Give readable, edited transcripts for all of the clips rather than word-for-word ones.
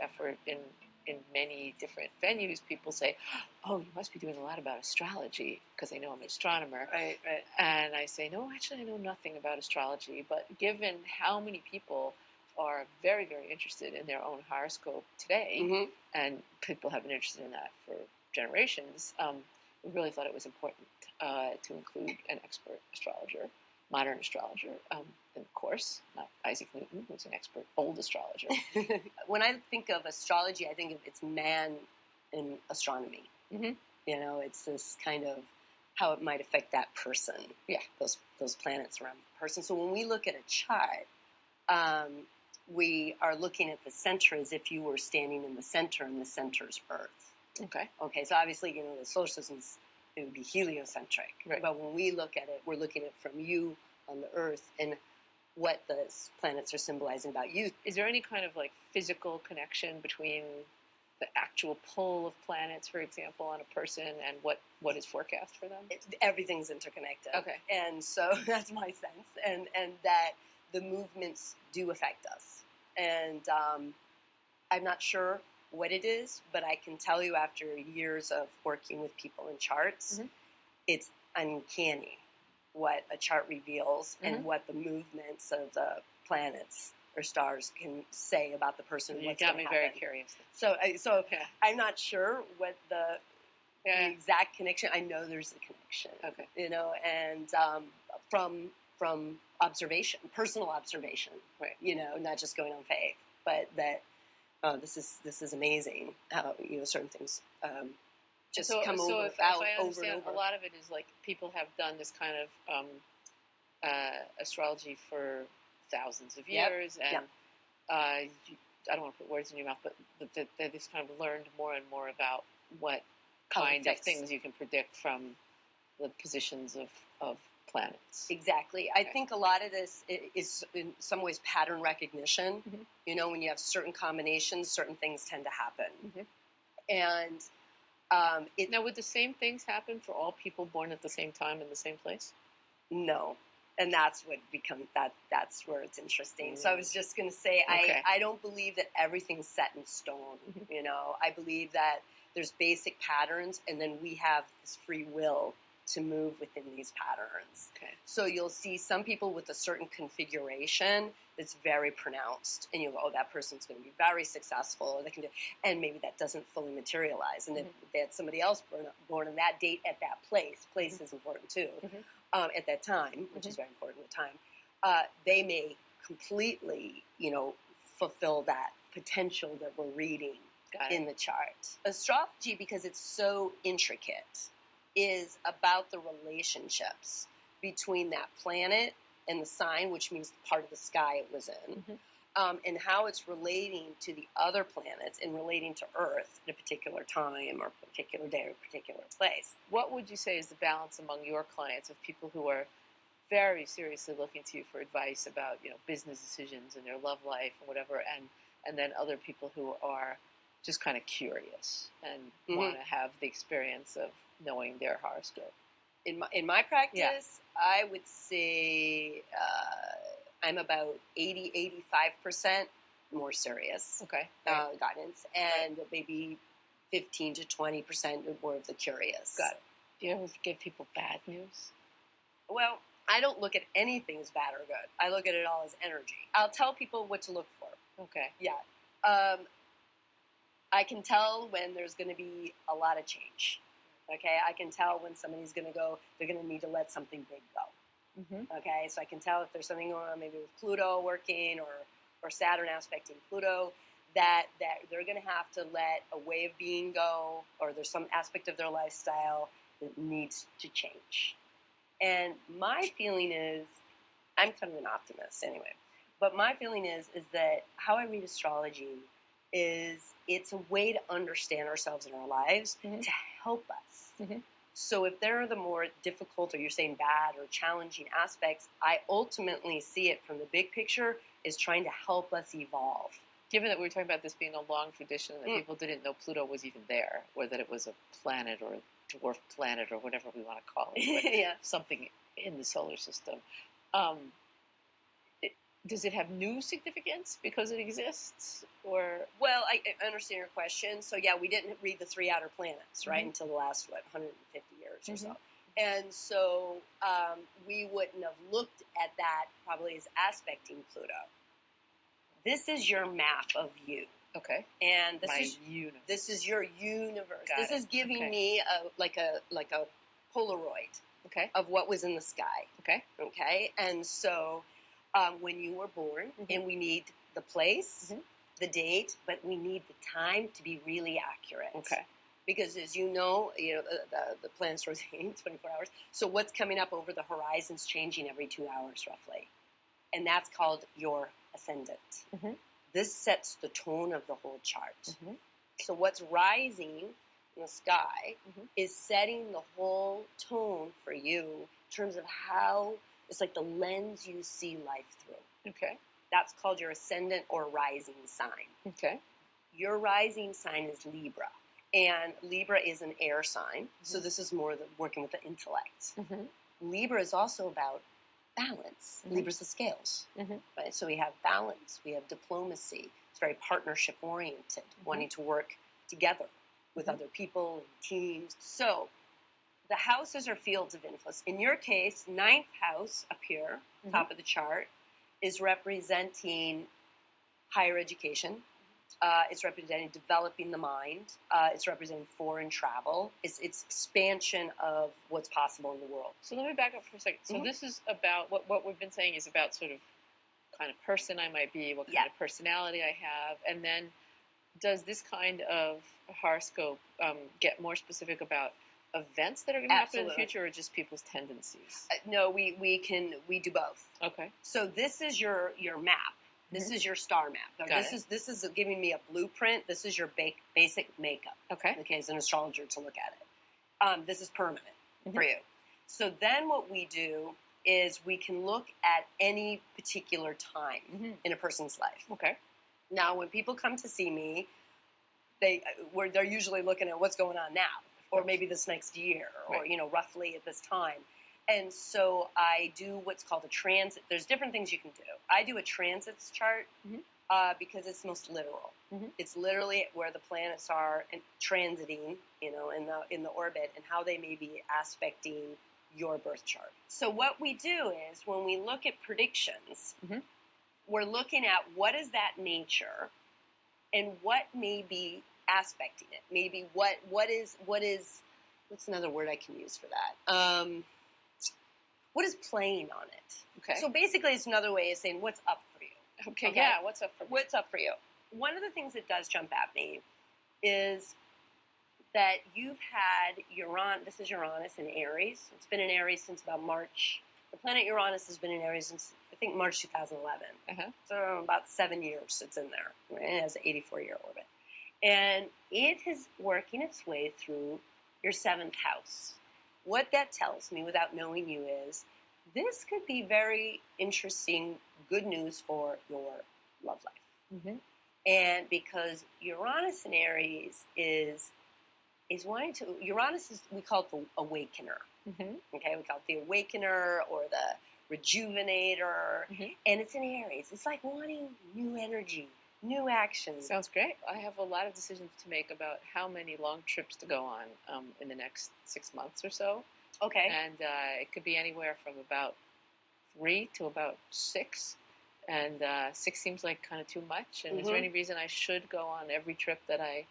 effort in many different venues, people say, "Oh, you must be doing a lot about astrology," because they know I'm an astronomer. Right. And I say, "No, actually, I know nothing about astrology." But given how many people are very, very interested in their own horoscope today, and people have been interested in that for generations, we really thought it was important to include an expert astrologer, modern astrologer, in the course, not Isaac Newton, who's an expert old astrologer. When I think of astrology, I think of it's man in astronomy. It's this kind of how it might affect that person. Yeah. Those planets around the person. So when we look at a chart, we are looking at the center as if you were standing in the center, and the center is Earth. Okay, so obviously, the solar system's, it would be heliocentric. Right. But when we look at it, we're looking at it from you on the Earth and what the planets are symbolizing about you. Is there any kind of physical connection between the actual pull of planets, for example, on a person and what is forecast for them? Everything's interconnected. Okay. And so that's my sense. And that the movements do affect us. And I'm not sure what it is, but I can tell you after years of working with people in charts, it's uncanny what a chart reveals and what the movements of the planets or stars can say about the person. You got me very curious. So I'm not sure what the exact connection. I know there's a connection. Okay. And from observation, personal observation. Right. Not just going on faith, but that this is amazing how certain things just come over if I understand, over. A lot of it is people have done this kind of astrology for thousands of years, and I don't want to put words in your mouth, but they just kind of learned more and more about what kind of things you can predict from the positions of planets. Exactly. I think a lot of this is in some ways pattern recognition. When you have certain combinations, certain things tend to happen. And now, would the same things happen for all people born at the same time in the same place? No. And that's what that's where it's interesting. So I was just going to say, I don't believe that everything's set in stone. I believe that there's basic patterns, and then we have this free will to move within these patterns. Okay. So you'll see some people with a certain configuration that's very pronounced, and you'll go, oh, that person's going to be very successful, and maybe that doesn't fully materialize, and then they had somebody else born on that date at that place. Place is important too. At that time, which is very important at the time, they may completely, fulfill that potential that we're reading in the chart. Astrology, because it's so intricate, is about the relationships between that planet and the sign, which means the part of the sky it was in, and how it's relating to the other planets and relating to Earth at a particular time or particular day or particular place. What would you say is the balance among your clients of people who are very seriously looking to you for advice about, business decisions and their love life and whatever, and then other people who are just kind of curious and want to have the experience of knowing their horoscope? In my practice, I would say I'm about 80-85% more serious guidance, and maybe 15 to 20% more of the curious. Got it. Do you ever give people bad news? Well, I don't look at anything as bad or good. I look at it all as energy. I'll tell people what to look for. Okay. Yeah. I can tell when there's going to be a lot of change. Okay, I can tell when somebody's going to go, they're going to need to let something big go. Okay, so I can tell if there's something going on maybe with Pluto working or Saturn aspecting Pluto, that they're going to have to let a way of being go, or there's some aspect of their lifestyle that needs to change. And my feeling is, I'm kind of an optimist anyway, but my feeling is that how I read astrology is it's a way to understand ourselves in our lives to help us. So if there are the more difficult, or you're saying bad or challenging aspects, I ultimately see it from the big picture is trying to help us evolve. Given that we were talking about this being a long tradition, that people didn't know Pluto was even there, or that it was a planet or a dwarf planet or whatever we want to call it, something in the solar system. Does it have new significance because it exists, or? Well, I understand your question. So yeah, we didn't read the 3 outer planets, right, until the last 150 years or so. And so we wouldn't have looked at that probably as aspecting Pluto. This is your map of you. Okay. And this is your universe. This is giving me like a Polaroid. Okay. Of what was in the sky. Okay. Okay. And so when you were born, and we need the place, the date, but we need the time to be really accurate. Okay. Because as you know, the planets rotate 24 hours. So what's coming up over the horizon is changing every 2 hours roughly. And that's called your ascendant. This sets the tone of the whole chart. So what's rising in the sky is setting the whole tone for you in terms of how it's like the lens you see life through. Okay. That's called your ascendant or rising sign. Okay. Your rising sign is Libra. And Libra is an air sign. So this is more working with the intellect. Libra is also about balance. Libra's the scales. Right? So we have balance. We have diplomacy. It's very partnership oriented, wanting to work together with other people and teams. So the houses are fields of influence. In your case, 9th house up here, top of the chart, is representing higher education. It's representing developing the mind. It's representing foreign travel. It's expansion of what's possible in the world. So let me back up for a second. So this is about, what we've been saying is about sort of kind of person I might be, what kind of personality I have, and then does this kind of horoscope get more specific about events that are going to happen in the future, or just people's tendencies? No, we do both. Okay. So this is your map. This is your star map. This is giving me a blueprint. This is your basic makeup. Okay. Okay, as an astrologer to look at it. This is permanent for you. So then what we do is we can look at any particular time in a person's life. Okay. Now, when people come to see me, they're usually looking at what's going on now, or maybe this next year, or roughly at this time. And so I do what's called a transit. There's different things you can do. I do a transits chart because it's most literal. It's literally where the planets are transiting, in the orbit, and how they may be aspecting your birth chart. So what we do is when we look at predictions, we're looking at what is that nature, and what may be aspecting it. Maybe what is what's another word I can use for that? What is playing on it? Okay. So basically, it's another way of saying what's up for you. Okay. Yeah. What's up for me? What's up for you? One of the things that does jump at me is that you've had Uranus. This is Uranus in Aries. It's been in Aries since about March. The planet Uranus has been in Aries since, I think, March 2011. So about 7 years it's in there. Right? It has an 84-year orbit. And it is working its way through your 7th house. What that tells me, without knowing you, is this could be very interesting, good news for your love life. And because Uranus in Aries is wanting to, Uranus is, we call it the awakener. Okay, we call it the awakener or the rejuvenator. And it's in Aries. It's like wanting new energy, new action. Sounds great. I have a lot of decisions to make about how many long trips to go on in the next 6 months or so. Okay. And it could be anywhere from about 3 to about 6. And 6 seems like kind of too much. And is there any reason I should go on every trip that I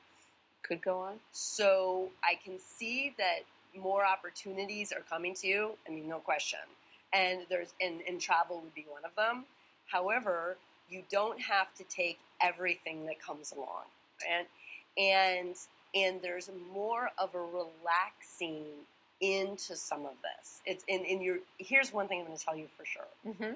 could go on? So I can see that more opportunities are coming to you. I mean, no question. And and travel would be one of them. However, you don't have to take everything that comes along, and there's more of a relaxing into some of this. It's in your. Here's one thing I'm going to tell you for sure: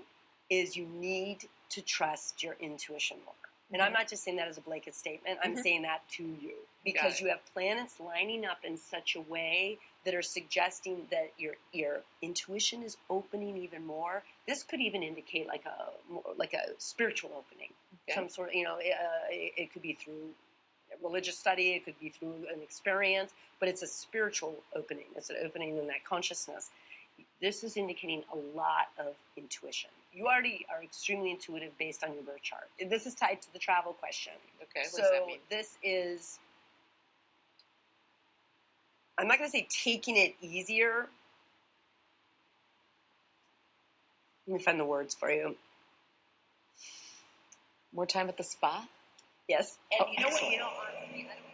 is you need to trust your intuition more. And I'm not just saying that as a blanket statement. I'm saying that to you because you have planets lining up in such a way that are suggesting that your intuition is opening even more. This could even indicate like a spiritual opening, some sort of it could be through religious study, it could be through an experience, but it's a spiritual opening. It's an opening in that consciousness. This is indicating a lot of intuition. you already are extremely intuitive based on your birth chart. This is tied to the travel question. Okay, what So does that mean? this is, I'm not going to say taking it easier. Let me find the words for you. More time at the spa? Yes. And Oh, you know excellent. what? Honestly, I don't